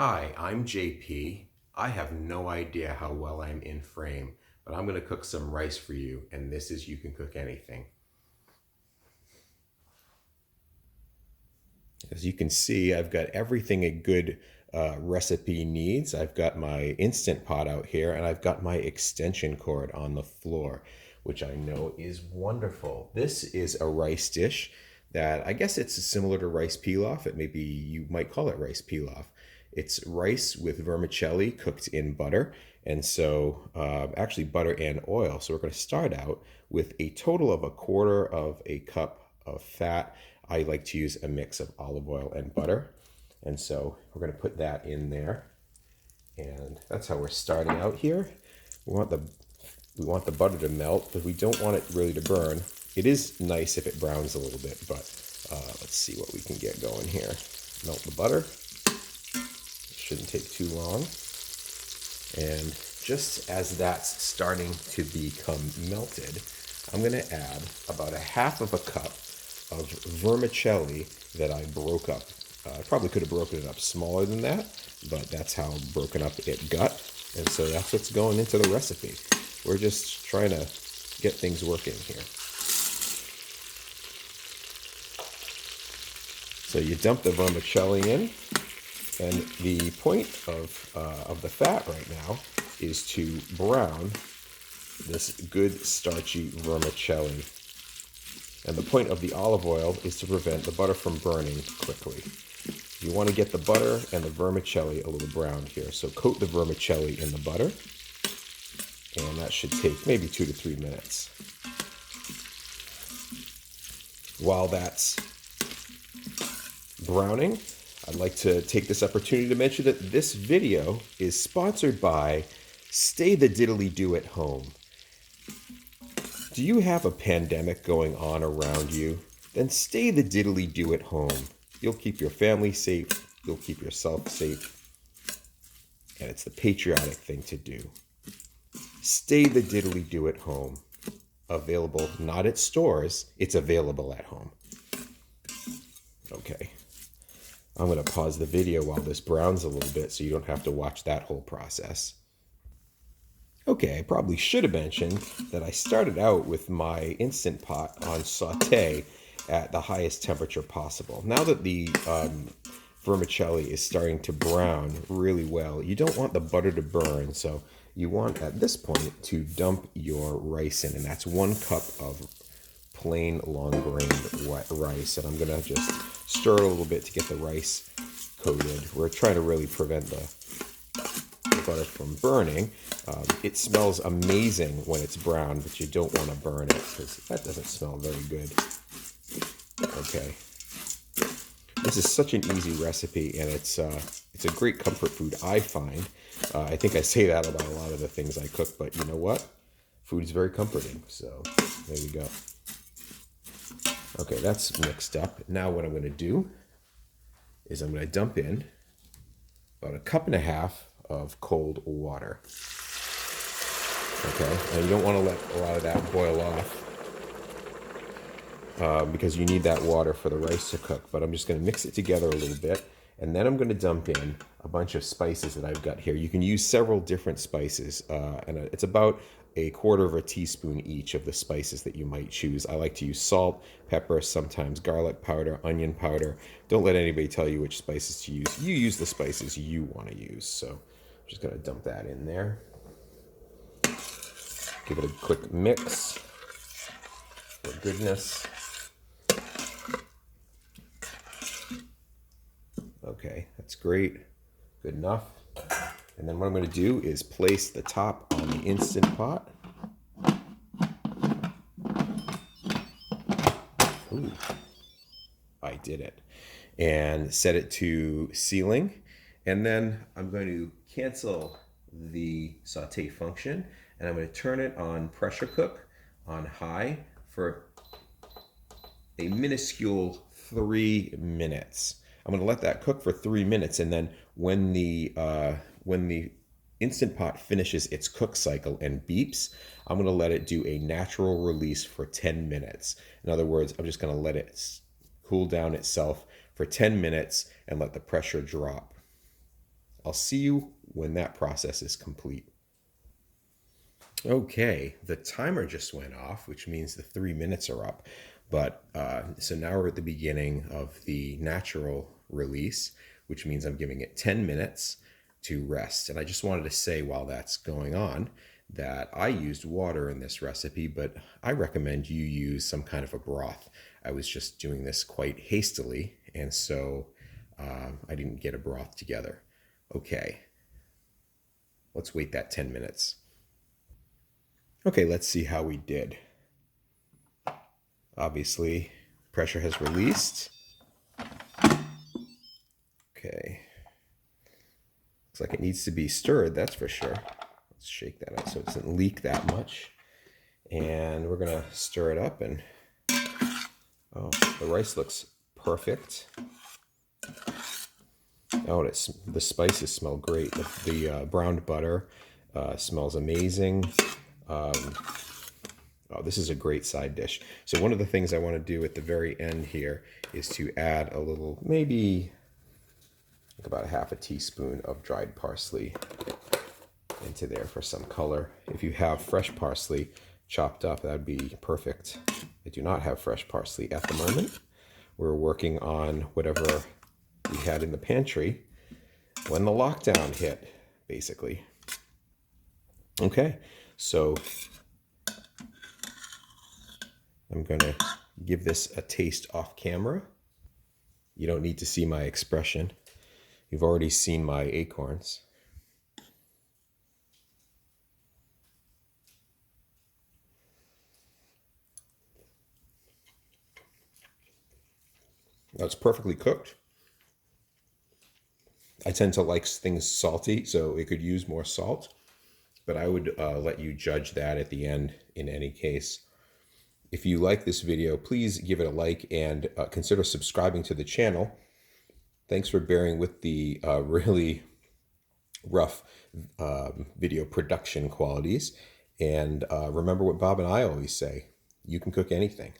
Hi, I'm JP. I have no idea how well I'm in frame, but I'm going to cook some rice for you, and this is You Can Cook Anything. As you can see, I've got everything a good recipe needs. I've got my Instant Pot out here, and I've got my extension cord on the floor, which I know is wonderful. This is a rice dish that I guess it's similar to rice pilaf. It maybe you might call it rice pilaf. It's rice with vermicelli cooked in butter, and so actually butter and oil. So we're going to start out with a total of a quarter of a cup of fat. I like to use a mix of olive oil and butter. And so we're going to put that in there. And that's how we're starting out here. We want the butter to melt, but we don't want it really to burn. It is nice if it browns a little bit, but let's see what we can get going here. Melt the butter. It shouldn't take too long. And just as that's starting to become melted, I'm going to add about a half of a cup of vermicelli that I broke up. I probably could have broken it up smaller than that, but that's how broken up it got. And so that's what's going into the recipe. We're just trying to get things working here. So you dump the vermicelli in, and the point of the fat right now is to brown this good starchy vermicelli. And the point of the olive oil is to prevent the butter from burning quickly. You want to get the butter and the vermicelli a little browned here. So coat the vermicelli in the butter, and that should take maybe 2 to 3 minutes. While that's browning, I'd like to take this opportunity to mention that this video is sponsored by Stay the Diddly Do at Home. Do you have a pandemic going on around you? Then stay the diddly do at home. You'll keep your family safe, you'll keep yourself safe, and it's the patriotic thing to do. Stay the diddly do at home. Available not at stores, it's available at home. Okay, I'm going to pause the video while this browns a little bit so you don't have to watch that whole process. Okay, I probably should have mentioned that I started out with my Instant Pot on saute at the highest temperature possible. Now that the vermicelli is starting to brown really well, you don't want the butter to burn, so you want at this point to dump your rice in, and that's 1 cup of plain long-grained rice. And I'm going to just stir it a little bit to get the rice coated. We're trying to really prevent the butter from burning. It smells amazing when it's brown, but you don't want to burn it because that doesn't smell very good. Okay, this is such an easy recipe, and it's a great comfort food, I find. I think I say that about a lot of the things I cook, but you know what? Food is very comforting, so there you go. Okay, that's mixed up. Now what I'm going to do is I'm going to dump in about 1.5 cups of cold water. Okay, and you don't want to let a lot of that boil off because you need that water for the rice to cook. But I'm just going to mix it together a little bit, and then I'm going to dump in a bunch of spices that I've got here. You can use several different spices, and it's about 1/4 teaspoon each of the spices that you might choose. I like to use salt, pepper, sometimes garlic powder, onion powder. Don't let anybody tell you which spices to use. You use the spices you want to use. So I'm just going to dump that in there. Give it a quick mix for goodness. Okay, that's great. Good enough. And then what I'm going to do is place the top on the Instant Pot. Ooh, I did it. And set it to sealing. And then I'm going to cancel the saute function, and I'm going to turn it on pressure cook on high for a minuscule 3 minutes. I'm going to let that cook for 3 minutes, and then when the Instant Pot finishes its cook cycle and beeps, I'm going to let it do a natural release for 10 minutes. In other words, I'm just going to let it cool down itself for 10 minutes and let the pressure drop. I'll see you when that process is complete. Okay, the timer just went off, which means the 3 minutes are up. But so now we're at the beginning of the natural release, which means I'm giving it 10 minutes to rest. And I just wanted to say while that's going on that I used water in this recipe, but I recommend you use some kind of a broth. I was just doing this quite hastily, and so I didn't get a broth together. Okay, let's wait that 10 minutes. Okay, let's see how we did. Obviously, pressure has released. Okay. Looks like it needs to be stirred, that's for sure. Let's shake that out so it doesn't leak that much. And we're gonna stir it up, and oh, the rice looks perfect. Oh, the spices smell great. The browned butter smells amazing. Oh, this is a great side dish. So one of the things I want to do at the very end here is to add a little, maybe like about a half a teaspoon of dried parsley into there for some color. If you have fresh parsley chopped up, that'd be perfect. I do not have fresh parsley at the moment. We're working on whatever we had in the pantry when the lockdown hit, basically. Okay, so I'm gonna give this a taste off camera. You don't need to see my expression. You've already seen my acorns. That's perfectly cooked. I tend to like things salty, so it could use more salt, but I would let you judge that at the end in any case. If you like this video, please give it a like and consider subscribing to the channel. Thanks for bearing with the really rough video production qualities. And remember what Bob and I always say, you can cook anything.